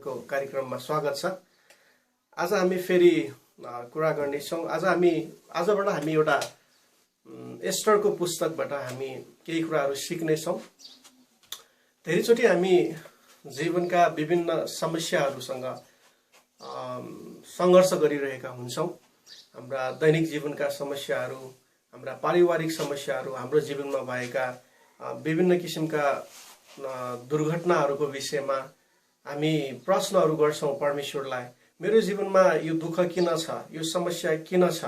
को कार्यक्रममा स्वागत छ। आज हामी फेरि कुरा गर्नेछौँ। आजबाट हामी एउटा एस्टरको पुस्तकबाट हामी केही कुराहरू सिक्नेछौँ। धेरैचोटि हामी जीवनका विभिन्न समस्याहरूसँग सङ्घर्ष गरिरहेका हुन्छौँ। हाम्रा दैनिक जीवनका समस्याहरू, हाम्रा पारिवारिक समस्याहरू, हाम्रो जीवनमा भएका विभिन्न किसिमका दुर्घटनाहरूको विषयमा हामी प्रश्नहरू गर्छौँ परमेश्वरलाई। मेरो जीवनमा यो दुःख किन छ, यो समस्या किन छ,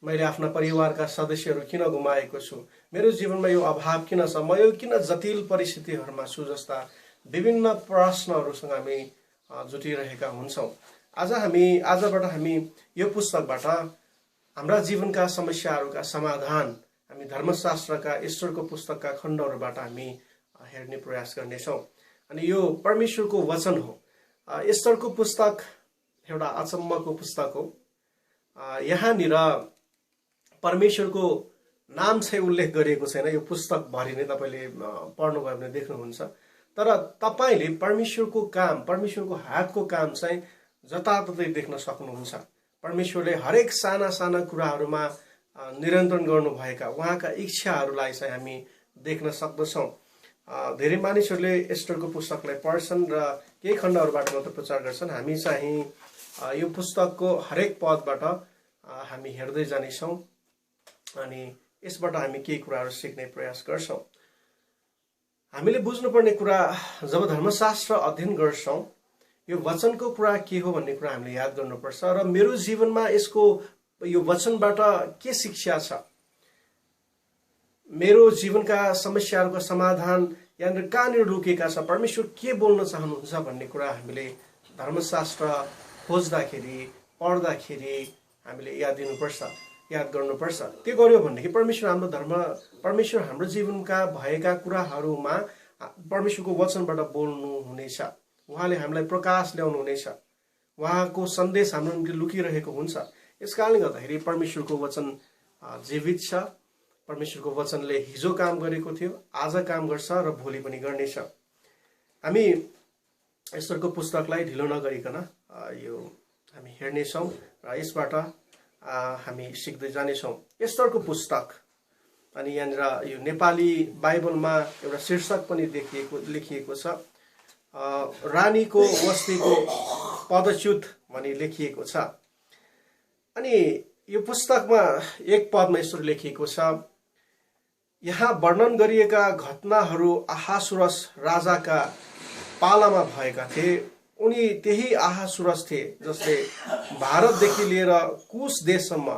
मैले आफ्ना परिवारका सदस्यहरू किन गुमाएको छु, मेरो जीवनमा यो अभाव किन छ, म यो किन जटिल परिस्थितिहरूमा छु जस्ता विभिन्न प्रश्नहरूसँग हामी जुटिरहेका हुन्छौँ। आजबाट हामी यो पुस्तकबाट हाम्रा जीवनका समस्याहरूका समाधान हामी धर्मशास्त्रका ईश्वरको पुस्तकका खण्डहरूबाट हामी हेर्ने प्रयास गर्नेछौँ। अनि यो परमेश्वरको वचन हो। ईश्वरको पुस्तक एउटा अचम्मको पुस्तक हो। यहाँनिर परमेश्वरको नाम चाहिँ उल्लेख गरिएको छैन। यो पुस्तक भरि नै तपाईँले पढ्नुभयो भने देख्नुहुन्छ। तर तपाईँले परमेश्वरको काम, परमेश्वरको हातको काम चाहिँ जताततै देख्न सक्नुहुन्छ। परमेश्वरले हरेक साना साना कुराहरूमा नियन्त्रण गर्नुभएका उहाँका इच्छाहरूलाई चाहिँ हामी देख्न सक्दछौँ। धेरै मानिसहरूले एस्टरको पुस्तकलाई पढ्छन् र केही खण्डहरूबाट मात्र प्रचार गर्छन्। हामी चाहिँ यो पुस्तकको हरेक पदबाट हामी हेर्दै जानेछौँ अनि यसबाट हामी केही कुराहरू सिक्ने प्रयास गर्छौँ। हामीले बुझ्नुपर्ने कुरा, जब धर्मशास्त्र अध्ययन गर्छौँ, यो वचनको कुरा के हो भन्ने कुरा हामीले याद गर्नुपर्छ। र मेरो जीवनमा यो वचनबाट के शिक्षा छ, मेरो जीवनका समस्याहरूको समाधान यहाँनिर कहाँनिर लुकेका छ, परमेश्वर के बोल्न चाहनुहुन्छ भन्ने कुरा हामीले धर्मशास्त्र खोज्दाखेरि, पढ्दाखेरि हामीले याद दिनुपर्छ, याद गर्नुपर्छ। के गर्यो भनेदेखि परमेश्वर हाम्रो जीवनका भएका कुराहरूमा परमेश्वरको वचनबाट बोल्नु हुनेछ। उहाँले हामीलाई प्रकाश ल्याउनु हुनेछ। उहाँको सन्देश हाम्रो निम्ति लुकिरहेको हुन्छ। यस कारणले गर्दाखेरि परमेश्वरको वचन जीवित छ। परमेश्वरको वचनले हिजो काम गरेको थियो, आज काम गर्छ र भोलि पनि गर्नेछ। हामी ईश्वरको पुस्तकलाई ढिलो नगरिकन यो हामी हेर्नेछौँ र यसबाट हामी सिक्दै जानेछौँ। ईश्वरको पुस्तक, अनि यहाँनिर यो नेपाली बाइबलमा एउटा शीर्षक पनि लेखिएको छ, रानीको वस्तीको पदच्युत भनी लेखिएको छ। अनि यो पुस्तकमा एक पदमा यसरी लेखिएको छ, यहाँ वर्णन गरिएका घटनाहरू अहासुरस राजाका पालामा भएका थिए। उनी त्यही अहासुरस थिए जसले भारतदेखि लिएर कुश देशसम्म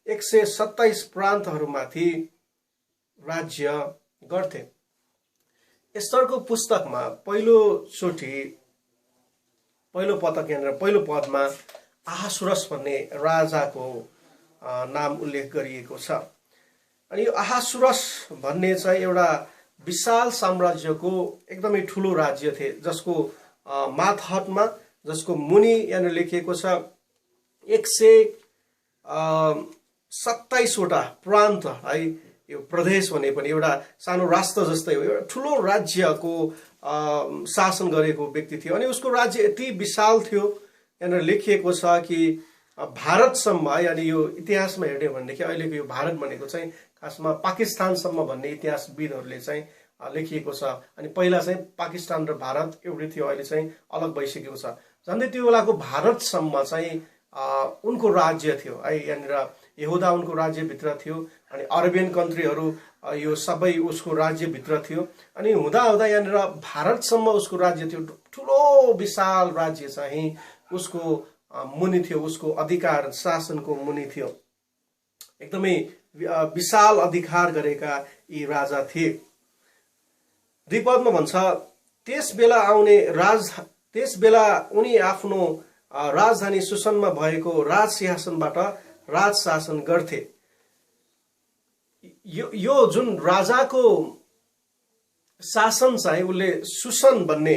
127 प्रान्तहरूमाथि राज्य गर्थे। एस्टरको पुस्तकमा पहिलो पदमा अहासुरस भन्ने राजाको नाम उल्लेख गरिएको छ। अनि यो अहासुरस भन्ने चाहिँ एउटा विशाल साम्राज्यको एकदमै ठुलो राज्य थिए, जसको मातहतमा, जसको मुनि यहाँनिर लेखिएको छ 127 वटा प्रान्त है। यो प्रदेश भने पनि एउटा सानो राष्ट्र जस्तै हो। एउटा ठुलो राज्यको शासन गरेको व्यक्ति थियो। अनि उसको राज्य यति विशाल थियो, यहाँनिर लेखिएको छ कि भारतसम्म है। अनि यो इतिहासमा हेर्ने भनेदेखि अहिलेको यो भारत भनेको चाहिँ खासमा पाकिस्तानसम्म भन्ने इतिहासविदहरूले चाहिँ लेखिएको छ। अनि पहिला चाहिँ पाकिस्तान र भारत एउटै थियो, अहिले चाहिँ अलग भइसकेको छ। झन्डै त्यो बेलाको भारतसम्म चाहिँ उनको राज्य थियो है। यहाँनिर यहुदा उनको राज्यभित्र थियो, अनि अरेबियन कन्ट्रीहरू यो सबै उसको राज्यभित्र थियो। अनि हुँदा यहाँनिर भारतसम्म उसको राज्य थियो। ठुलो विशाल राज्य चाहिँ उसको मुनि थियो, उसको अधिकार शासनको मुनि थियो। एकदमै विशाल अधिकार गरेका यी राजा थिए। द्विपदमा भन्छ, त्यस बेला उनी आफ्नो राजधानी सुसनमा भएको राज सिंहासनबाट राज शासन गर्थे। यो जुन राजाको शासन चाहिँ उनले सुसन भन्ने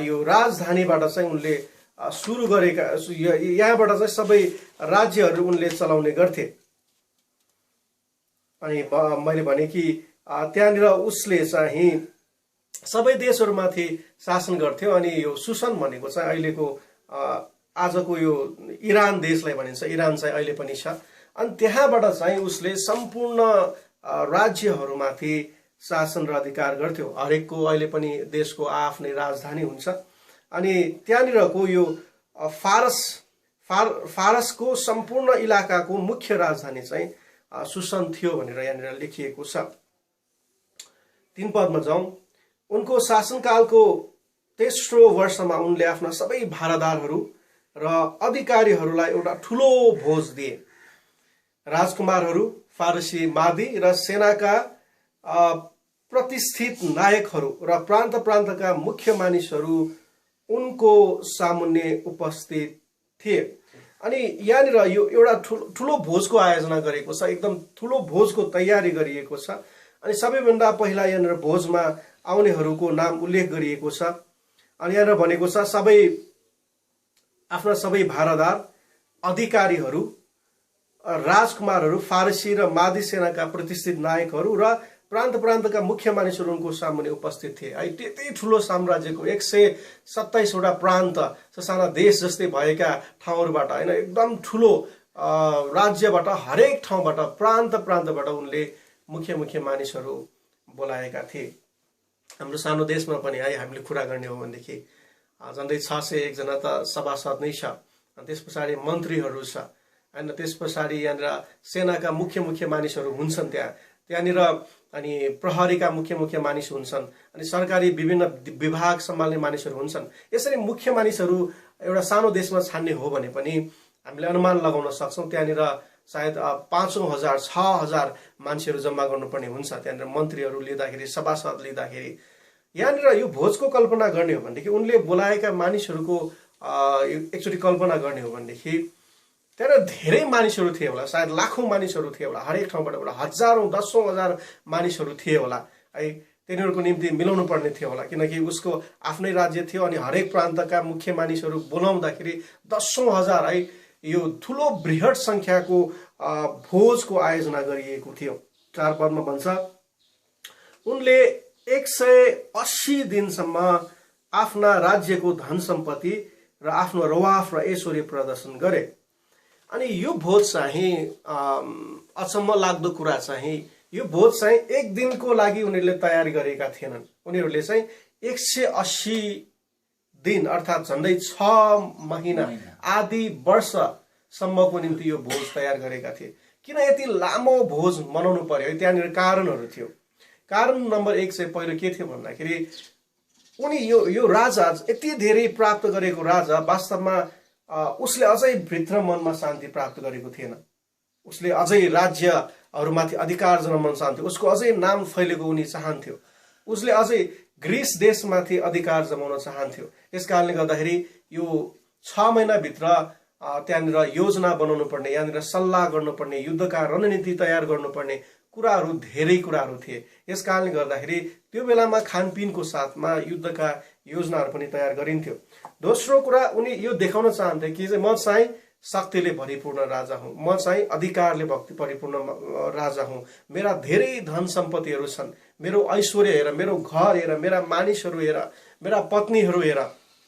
यो राजधानीबाट चाहिँ उनले सुरु गरेका, यहाँबाट चाहिँ सबै राज्यहरू उनले चलाउने गर्थे। अनि मैले भने कि त्यहाँनिर उसले चाहिँ सबै देशहरूमाथि शासन गर्थ्यो। अनि यो सुसन भनेको चाहिँ अहिलेको आजको यो इरान देशलाई भनिन्छ, इरान चाहिँ अहिले पनि छ। अनि त्यहाँबाट चाहिँ उसले सम्पूर्ण राज्यहरूमाथि शासन र अधिकार गर्थ्यो। हरेकको अहिले पनि देशको आफ्नै राजधानी हुन्छ। अनि त्यहाँनिरको यो फारसको सम्पूर्ण इलाकाको मुख्य राजधानी चाहिँ सुसन थियो भनेर यहाँनिर लेखिएको छ। 3 पदमा जाउँ। उनको शासनकालको 3रो वर्षमा उनले आफ्ना सबै भारदारहरू र अधिकारीहरूलाई एउटा ठुलो भोज दिए। राजकुमारहरू, फारसी मादी र सेनाका प्रतिष्ठित नायकहरू र प्रान्त प्रान्तका मुख्य मानिसहरू उनको सामुन्ने उपस्थित थिए। अनि यहाँनिर यो एउटा ठुलो भोजको आयोजना गरेको छ, एकदम ठुलो भोजको तयारी गरिएको छ। अनि सबैभन्दा पहिला यहाँनिर भोजमा आउनेहरूको नाम उल्लेख गरिएको छ। अनि यहाँनिर भनेको छ आफ्ना सबै भारदार, अधिकारीहरू, राजकुमारहरू, फारसी र मादी सेनाका प्रतिष्ठित नायकहरू र प्रान्त प्रान्तका मुख्य मानिसहरू उनको सामुन्ने उपस्थित थिए। है त्यति ठुलो साम्राज्यको 127वटा प्रान्त, साना देश जस्तै भएका ठाउँहरूबाट हैन, एकदम ठुलो राज्यबाट, हरेक ठाउँबाट, प्रान्त प्रान्तबाट उनले मुख्य मानिसहरू बोलाएका थिए। हाम्रो सानो देशमा पनि है हामीले कुरा गर्ने हो भनेदेखि झन्डै 601 जना त सभासद नै छ। अनि त्यस पछाडि मन्त्रीहरू छ हैन, त्यस पछाडि यहाँनिर सेनाका मुख्य मानिसहरू हुन्छन् त्यहाँनिर, अनि प्रहरीका मुख्य मानिस हुन्छन्, अनि सरकारी विभिन्न विभाग सम्हाल्ने मानिसहरू हुन्छन्। यसरी मुख्य मानिसहरू एउटा सानो देशमा छान्ने हो भने पनि हामीले अनुमान लगाउन सक्छौँ त्यहाँनिर सायद 5,000 6,000 मान्छेहरू जम्मा गर्नुपर्ने हुन्छ त्यहाँनिर मन्त्रीहरू लिँदाखेरि, सभासद लिँदाखेरि। यहाँनिर यो भोजको कल्पना गर्ने हो भनेदेखि उनले बोलाएका मानिसहरूको एकचोटि कल्पना गर्ने हो भनेदेखि त्यहाँ धेरै मानिसहरू थिए होला, सायद लाखौं मानिसहरू थिए होला, हरेक ठाउँबाट एउटा हजारौं 10,000 मानिसहरू थिए होला है। तिनीहरूको निम्ति मिलाउनु पर्ने थियो होला, किनकि उसको आफ्नै राज्य थियो। अनि हरेक प्रान्तका मुख्य मानिसहरू बोलाउँदाखेरि 10,000 है, यो ठुलो बृहत संख्याको भोजको आयोजना गरिएको थियो। 4 पदमा भन्छ उनले 180 दिनसम्म आफ्ना राज्यको धन सम्पत्ति र आफ्नो रवाफ र ऐश्वर्य प्रदर्शन गरे। अनि यो भोज चाहिँ अचम्म लाग्दो कुरा चाहिँ यो भोज चाहिँ 1 दिनको लागि उनीहरूले तयारी गरेका थिएनन्। उनीहरूले चाहिँ 180 दिन अर्थात् झन्डै 6 महिना आदि वर्षसम्मको निम्ति यो भोज तयार गरेका थिए। किन यति लामो भोज मनाउनु पर्यो? त्यहाँनिर कारणहरू थियो। कारण नम्बर 1 चाहिँ पहिलो के थियो भन्दाखेरि उनी यो राजा यति धेरै प्राप्त गरेको राजा वास्तवमा उसले अझै भित्र मनमा शान्ति प्राप्त गरेको थिएन। उसले अझै राज्यहरूमाथि अधिकार जनाउन चाहन्थ्यो, उसको अझै नाम फैलेको उनी चाहन्थ्यो, उसले अझै ग्रीस देशमाथि अधिकार जमाउन चाहन्थ्यो। यसकारणले गर्दाखेरि यो 6 महिनाभित्र त्यहाँनिर योजना बनाउनु पर्ने, यहाँनिर सल्लाह गर्नुपर्ने, युद्धका रणनीति तयार गर्नुपर्ने कुराहरू, धेरै कुराहरू थिए। यसकारणले गर्दाखेरि त्यो बेलामा खानपिनको साथमा युद्धका योजनाहरू पनि तयार गरिन्थ्यो। दोस्रो कुरा, उनी यो देखाउन चाहन्थे कि म चाहिँ शक्तिले भरिपूर्ण राजा हुँ, म चाहिँ अधिकारले परिपूर्ण राजा हुँ, मेरा धेरै धन सम्पत्तिहरू छन्, मेरो ऐश्वर्य हेर, मेरो घर हेर, मेरा मानिसहरू हेर, मेरा पत्नीहरू हेर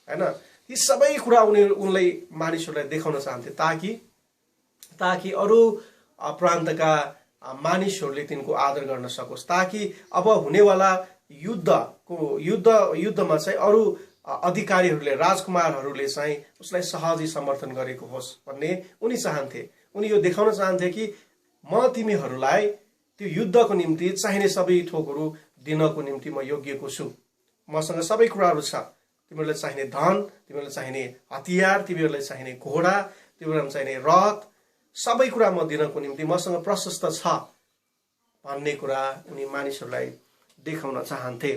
हैन। यी सबै कुरा उनलाई मानिसहरूलाई देखाउन चाहन्थे ताकि अरू प्रान्तका मानिसहरूले तिनको आदर गर्न सकोस्, ताकि अब हुनेवाला युद्धमा चाहिँ अरू अधिकारीहरूले, राजकुमारहरूले चाहिँ उसलाई सहजै समर्थन गरेको होस् भन्ने उनी चाहन्थे। उनी यो देखाउन चाहन्थे कि म तिमीहरूलाई त्यो युद्धको निम्ति चाहिने सबै थोकहरू दिनको निम्ति म योग्यको छु, मसँग सबै कुराहरू छ। तिमीहरूलाई चाहिने धन, तिमीहरूलाई चाहिने हतियार, तिमीहरूलाई चाहिने घोडा, तिमीहरूलाई चाहिने रथ, सबै कुरा म दिनको निम्ति मसँग प्रशस्त छ भन्ने कुरा उनी मानिसहरूलाई देखाउन चाहन्थे।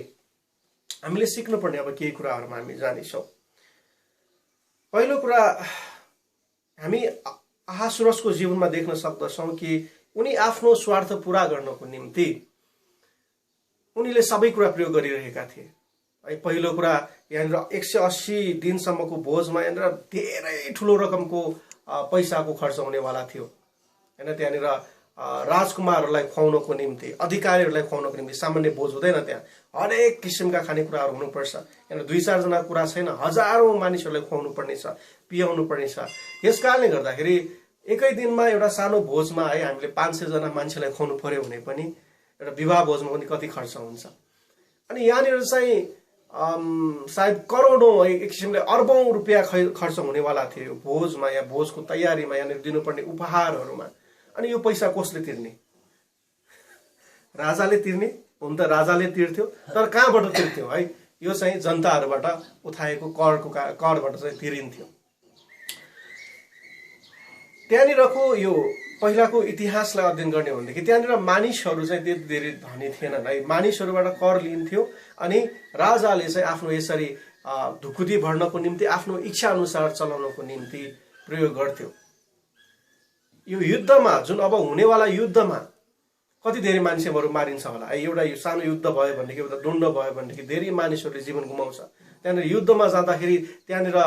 हामीले सिक्नुपर्ने अब केही कुराहरूमा हामी जानेछौँ। पहिलो कुरा, हामी अहासुरसको जीवनमा देख्न सक्दछौँ कि उनी आफ्नो स्वार्थ पूरा गर्नको निम्ति उनीले सबै कुरा प्रयोग गरिरहेका थिए। पहिलो कुरा, यहाँनिर 180 दिनसम्मको भोजमा यहाँनिर धेरै ठुलो रकमको पैसाको खर्च हुनेवाला थियो हैन। त्यहाँनिर राजकुमारहरूलाई खुवाउनको निम्ति, अधिकारीहरूलाई खुवाउनको निम्ति सामान्य बोझ हुँदैन। त्यहाँ हरेक किसिमका खानेकुराहरू हुनुपर्छ। यहाँ 2-4 जना कुरा छैन, हजारौं मानिसहरूलाई खुवाउनु पर्ने छ, पियाउनु पर्ने छ। यस कारणले गर्दाखेरि एकै दिनमा एउटा सानो भोजमा है हामीले 500 जना मान्छेलाई खुवाउनु पर्यो भने पनि एउटा विवाह भोजमा पनि कति खर्च हुन्छ। अनि यहाँनिर चाहिँ सायद करोडौं, एक किसिमले अर्बौं रुपियाँ खर्च हुनेवाला थियो भोजमा या भोजको तयारीमा, यहाँनिर दिनुपर्ने उपहारहरूमा। अनि यो पैसा कसले तिर्ने? राजाले तिर्ने हुन त राजाले तिर्थ्यो, तर कहाँबाट तिर्थ्यो है? यो चाहिँ जनताहरूबाट उठाएको करबाट चाहिँ तिरिन्थ्यो। त्यहाँनिरको यो पहिलाको इतिहासलाई अध्ययन गर्ने हो भनेदेखि त्यहाँनिर मानिसहरू चाहिँ त्यति धेरै धनी थिएनन् है। मानिसहरूबाट कर लिन्थ्यो अनि राजाले चाहिँ आफ्नो यसरी ढुकुटी भर्नको निम्ति, आफ्नो इच्छा अनुसार चलाउनको निम्ति प्रयोग गर्थ्यो। यो युद्धमा, जुन अब हुनेवाला युद्धमा कति धेरै मानिसहरू मारिन्छ होला है। एउटा यो सानो युद्ध भयो भनेदेखि, एउटा द्वन्द भयो भनेदेखि धेरै मानिसहरूले जीवन गुमाउँछ। त्यहाँनिर युद्धमा जाँदाखेरि त्यहाँनिर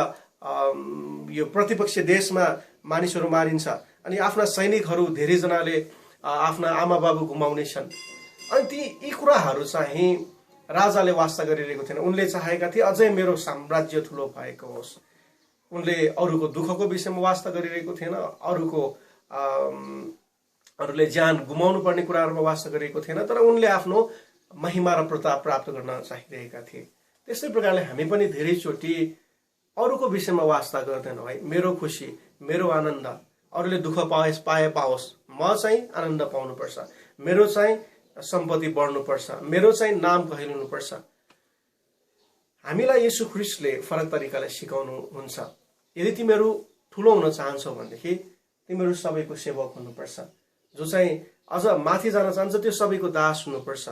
यो प्रतिपक्षी देशमा मानिसहरू मारिन्छ अनि आफ्ना सैनिकहरू धेरैजनाले आफ्ना आमा बाबु गुमाउनेछन्। अनि यी कुराहरू चाहिँ राजाले वास्ता गरिरहेको थिएन। उनले चाहेका थिए अझै मेरो साम्राज्य ठुलो भएको होस्। उनले अरूको दुःखको विषयमा वास्ता गरिरहेको थिएन, अरूले ज्यान गुमाउनु पर्ने कुराहरूमा वास्ता गरेको थिएन, तर उनले आफ्नो महिमा र प्रताप प्राप्त गर्न चाहिरहेका थिए। त्यस्तै प्रकारले हामी पनि धेरैचोटि अरूको विषयमा वास्ता गर्दैनौँ है। मेरो खुसी, मेरो आनन्द, अरूले दुःख पाओस्, म चाहिँ आनन्द पाउनुपर्छ, मेरो चाहिँ सम्पत्ति बढ्नुपर्छ, मेरो चाहिँ नाम कहलिनुपर्छ। हामीलाई येशू ख्रीष्टले फरक तरिकाले सिकाउनुहुन्छ। यदि तिमीहरू ठुलो हुन चाहन्छौ भनेदेखि तिमीहरू सबैको सेवक हुनुपर्छ। जो चाहिँ अझ माथि जान चाहन्छ त्यो सबैको दास हुनुपर्छ।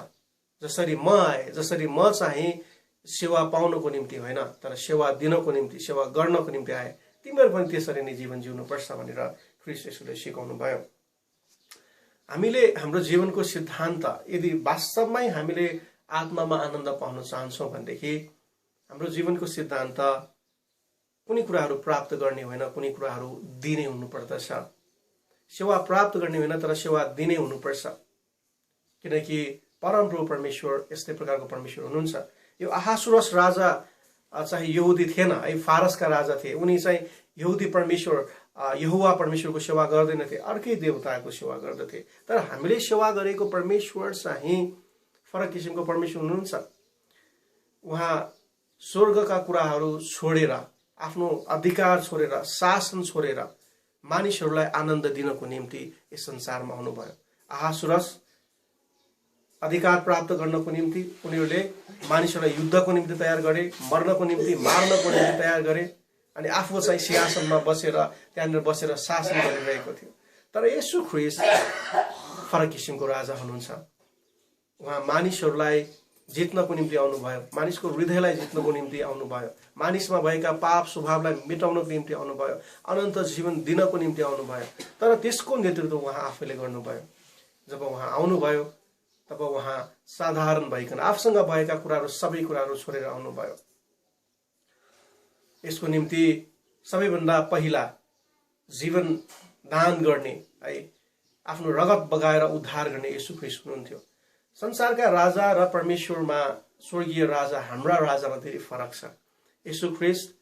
जसरी म आए, जसरी म चाहिँ सेवा पाउनको निम्ति होइन, तर सेवा दिनको निम्ति, सेवा गर्नको निम्ति आए, तिमीहरू पनि त्यसरी नै जीवन जिउनुपर्छ भनेर ख्रीष्ट येशूले सिकाउनु भयो। हामीले हाम्रो जीवनको सिद्धान्त, यदि वास्तवमै हामीले आत्मामा आनन्द पाउन चाहन्छौँ भनेदेखि हाम्रो जीवनको सिद्धान्त कुनै कुराहरू प्राप्त गर्ने होइन, कुनै कुराहरू दिने हुनुपर्दछ। सेवा प्राप्त गर्ने होइन, तर सेवा दिने हुनुपर्छ। किनकि परमप्रभु परमेश्वर यस्तै प्रकारको परमेश्वर हुनुहुन्छ। यो अहासुरस राजा चाहिँ यहुदी थिएन है, फारसका राजा थिए। उनी चाहिँ यहुदी परमेश्वर यहोवा परमेश्वरको सेवा गर्दैनथे, अर्कै देवताको सेवा गर्दथे। तर हामीले सेवा गरेको परमेश्वर चाहिँ फरक किसिमको परमेश्वर हुनुहुन्छ। उहाँ स्वर्गका कुराहरू छोडेर, आफ्नो अधिकार छोडेर, शासन छोडेर मानिसहरूलाई आनन्द दिनको निम्ति यस संसारमा आउनुभयो। अहासुरस अधिकार प्राप्त गर्नको निम्ति उनीहरूले मानिसहरूलाई युद्धको निम्ति तयार गरे, मर्नको निम्ति, मार्नको निम्ति तयार गरे अनि आफू चाहिँ सिंहासनमा बसेर त्यहाँनिर बसेर शासन गरिरहेको थियो। तर येशू ख्रीष्ट फरक किसिमको राजा हुनुहुन्छ। उहाँ मानिसहरूलाई जित्नको निम्ति आउनुभयो, मानिसको हृदयलाई जित्नको निम्ति आउनुभयो, मानिसमा भएका पाप स्वभावलाई मेटाउनको निम्ति आउनुभयो, अनन्त जीवन दिनको निम्ति आउनुभयो। तर त्यसको नेतृत्व उहाँ आफैले गर्नुभयो। जब उहाँ आउनुभयो तब उहाँ साधारण भइकन आफूसँग भएका कुराहरू, सबै कुराहरू छोडेर आउनुभयो। यसको निम्ति सबैभन्दा पहिला जीवन दान गर्ने है, आफ्नो रगत बगाएर उद्धार गर्ने येशू ख्रीष्ट हुनुहुन्थ्यो। संसारका राजा र परमेश्वरमा, स्वर्गीय राजा, हाम्रा राजामा धेरै फरक छ। येशू ख्रीष्ट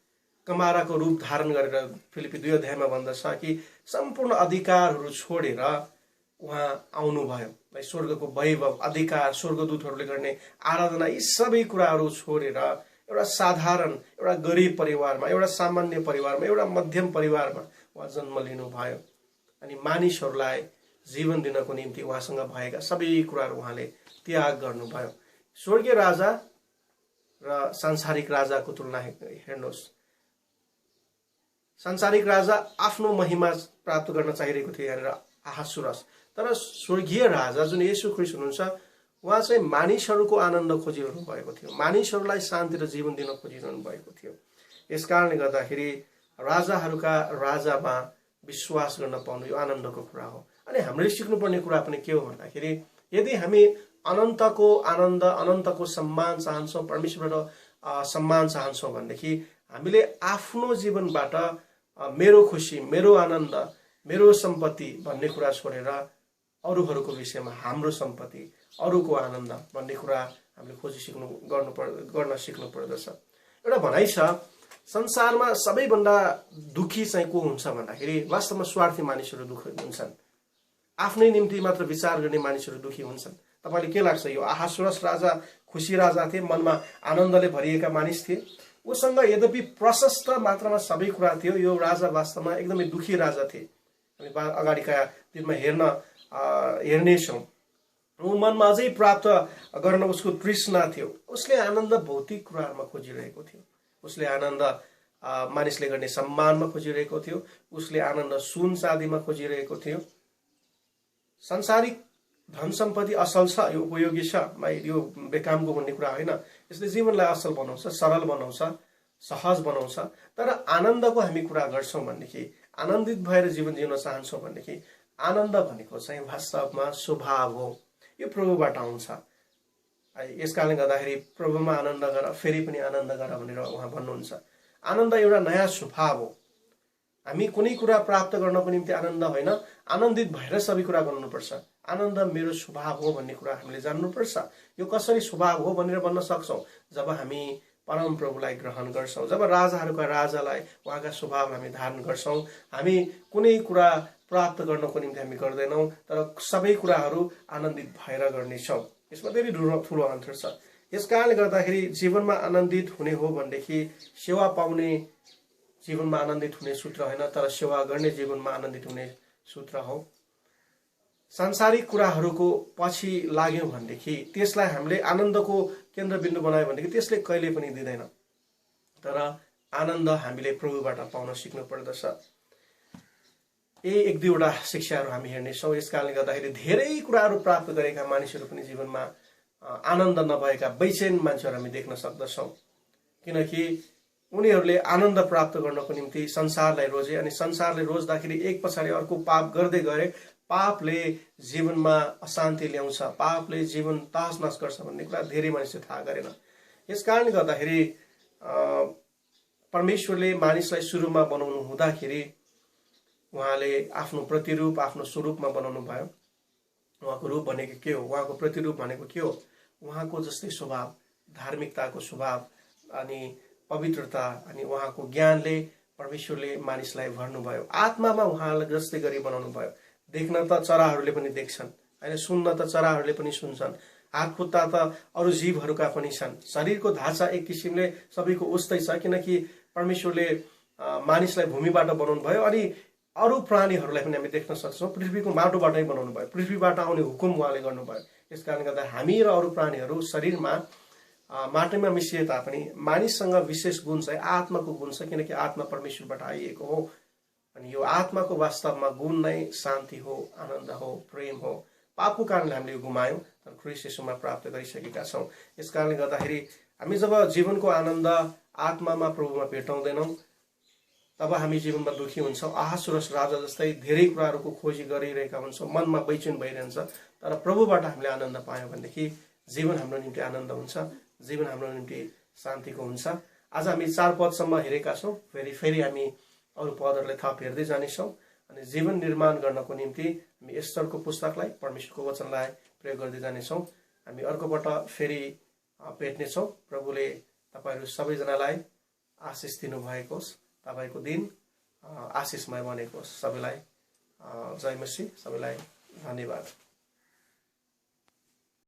कमाराको रूप धारण गरेर फिलिपी 2 अध्यायमा भन्दछ कि सम्पूर्ण अधिकारहरू छोडेर उहाँ आउनुभयो। स्वर्गको वैभव, अधिकार, स्वर्गदूतहरूले गर्ने आराधना, यी सबै कुराहरू छोडेर एउटा साधारण, एउटा गरिब परिवारमा, एउटा सामान्य परिवारमा, एउटा मध्यम परिवारमा उहाँ जन्म लिनुभयो। अनि मानिसहरूलाई जीवन दिनको निम्ति उहाँसँग भएका सबै कुराहरू उहाँले त्याग गर्नुभयो। स्वर्गीय राजा र सांसारिक राजाको तुलना हेर्नुहोस्। सांसारिक राजा आफ्नो महिमा प्राप्त गर्न चाहिरहेको थियो यहाँनिर अहासुरस, तर स्वर्गीय राजा जुन येशू ख्रीष्ट हुनुहुन्छ उहाँ चाहिँ मानिसहरूको आनन्द खोजिरहनु भएको थियो, मानिसहरूलाई शान्ति र जीवन दिन खोजिरहनु भएको थियो। यस कारणले गर्दाखेरि राजाहरूका राजामा विश्वास गर्न पाउनु यो आनन्दको कुरा हो। अनि हामीले सिक्नुपर्ने कुरा पनि के हो भन्दाखेरि यदि हामी अनन्तको आनन्द, अनन्तको सम्मान चाहन्छौँ, परमेश्वरबाट सम्मान चाहन्छौँ भनेदेखि हामीले आफ्नो जीवनबाट मेरो खुसी, मेरो आनन्द, मेरो सम्पत्ति भन्ने कुरा छोडेर अरूहरूको विषयमा हाम्रो सम्पत्ति, अरूको आनन्द भन्ने कुरा हामीले गर्न सिक्नु पर्दछ। एउटा भनाइ छ, संसारमा सबैभन्दा दुखी चाहिँ को हुन्छ भन्दाखेरि वास्तवमा स्वार्थी मानिसहरू दुखी हुन्छन्। आफ्नै निम्ति मात्र विचार गर्ने मानिसहरू दुखी हुन्छन्। तपाईलाई के लाग्छ? यो अहासुरस राजा खुसी राजा थिए, मनमा आनन्दले भरिएका मानिस थिए। उसँग यद्यपि प्रशस्त मात्रामा सबै कुरा थियो, यो राजा वास्तवमा एकदमै दुखी राजा थिए। हामी अगाडिका दिनमा हेर्नेछौँ। ऊ मनमा अझै प्राप्त गर्न उसको तृष्णा थियो। उसले आनन्द भौतिक कुराहरूमा खोजिरहेको थियो। उसले आनन्द मानिसले गर्ने सम्मानमा खोजिरहेको थियो। उसले आनन्द सुन चाँदीमा खोजिरहेको थियो। सांसारिक धन सम्पत्ति असल छ, यो उपयोगी छ, यो बेकामको भन्ने कुरा होइन। यसले जीवनलाई असल बनाउँछ, सरल बनाउँछ, सहज बनाउँछ। तर आनन्दको हामी कुरा गर्छौँ भनेदेखि, आनन्दित भएर जीवन जिउन चाहन्छौँ भनेदेखि, आनन्द भनेको चाहिँ वास्तवमा स्वभाव हो। यो प्रभुबाट आउँछ। यस कारणले गर्दाखेरि प्रभुमा आनन्द गर, फेरि पनि आनन्द गर भनेर उहाँ भन्नुहुन्छ। आनन्द एउटा नयाँ स्वभाव हो। हामी कुनै कुरा प्राप्त गर्नको निम्ति आनन्द होइन, आनन्दित भएर सबै कुरा गर्नुपर्छ। आनन्द मेरो स्वभाव हो भन्ने कुरा हामीले जान्नुपर्छ। यो कसरी स्वभाव हो भनेर भन्न सक्छौँ? जब हामी परम प्रभुलाई ग्रहण गर्छौँ, जब राजाहरूका राजालाई, उहाँका स्वभावलाई हामी धारण गर्छौँ। हामी कुनै कुरा प्राप्त गर्नको निम्ति हामी गर्दैनौँ, तर सबै कुराहरू आनन्दित भएर गर्नेछौँ। यसमा धेरै ठुलो अन्तर छ। यस कारणले गर्दाखेरि जीवनमा आनन्दित हुने हो भनेदेखि सेवा पाउने जीवनमा आनन्दित हुने सूत्र होइन, तर सेवा गर्ने जीवनमा आनन्दित हुने सूत्र हो। सांसारिक कुराहरूको पछि लाग्यौँ भनेदेखि, त्यसलाई हामीले आनन्दको केन्द्रबिन्दु बनायो भनेदेखि त्यसले कहिले पनि दिँदैन। तर आनन्द हामीले प्रभुबाट पाउन सिक्नु पर्दछ। एक दुईवटा शिक्षाहरू हामी हेर्नेछौँ। यस कारणले गर्दाखेरि धेरै कुराहरू प्राप्त गरेका मानिसहरू पनि जीवनमा आनन्द नभएका बैचेन मान्छेहरू हामी देख्न सक्दछौँ। किनकि उनीहरूले आनन्द प्राप्त गर्नको निम्ति संसारलाई रोजे, अनि संसारले रोज्दाखेरि एक पछाडि अर्को पाप गर्दै गए। पापले जीवनमा अशान्ति ल्याउँछ, पापले जीवन तहस-नहस गर्छ भन्ने कुरा धेरै मानिसले थाहा गरेन। यस कारणले गर्दाखेरि परमेश्वरले मानिसलाई सुरुमा बनाउनु हुँदाखेरि उहाँले आफ्नो प्रतिरूप, आफ्नो स्वरूपमा बनाउनु भयो। उहाँको रूप भनेको के हो? उहाँको प्रतिरूप भनेको के हो? उहाँको जस्तै स्वभाव, धार्मिकताको स्वभाव अनि पवित्रता अनि उहाँको ज्ञानले परमेश्वरले मानिसलाई भर्नुभयो। आत्मामा उहाँलाई जस्तै गरी बनाउनु भयो। देख्न त चराहरूले पनि देख्छन् हैन, सुन्न त चराहरूले पनि सुन्छन्, हात खुट्टा त अरू जीवहरूका पनि छन्। शरीरको ढाँचा एक किसिमले सबैको उस्तै छ, किनकि परमेश्वरले मानिसलाई भूमिबाट बनाउनु भयो। अनि अरू प्राणीहरूलाई पनि हामी देख्न सक्छौँ। पृथ्वीको माटोबाटै बनाउनु भयो, पृथ्वीबाट आउने हुकुम उहाँले गर्नुभयो। यस कारणले गर्दा हामी र अरू प्राणीहरू शरीरमा माटोमा मिसिए तापनि मानिससँग विशेष गुण चाहिँ आत्माको गुण छ, किनकि आत्मा परमेश्वरबाट आइएको हो। अनि यो आत्माको वास्तवमा गुण नै शान्ति हो, आनन्द हो, प्रेम हो। पापको कारणले हामीले यो गुमायौँ, तर ख्रीष्ट येशूमा प्राप्त गरिसकेका छौँ। यस कारणले गर्दाखेरि हामी जब जीवनको आनन्द आत्मामा प्रभुमा भेटाउँदैनौँ, तब हामी जीवनमा दुखी हुन्छौँ। अहासुरस राजा जस्तै धेरै कुराहरूको खोजी गरिरहेका हुन्छौँ, मनमा बैचेन भइरहन्छ। तर प्रभुबाट हामीले आनन्द पायौँ भनेदेखि जीवन हाम्रो निम्ति आनन्द हुन्छ, जीवन हाम्रो निम्ति शान्तिको हुन्छ। आज हामी 4 पदसम्म हेरेका छौँ। फेरि हामी अरू पदहरूलाई थप हेर्दै जानेछौँ। अनि जीवन निर्माण गर्नको निम्ति हामी एस्टरको पुस्तकलाई, परमेश्वरको वचनलाई प्रयोग गर्दै जानेछौँ। हामी अर्कोपल्ट फेरि भेट्नेछौँ। प्रभुले तपाईँहरू सबैजनालाई आशिष दिनुभएको होस्, तपाईँको दिन आशिषमय बनेको होस्। सबैलाई जय मसीह, सबैलाई धन्यवाद।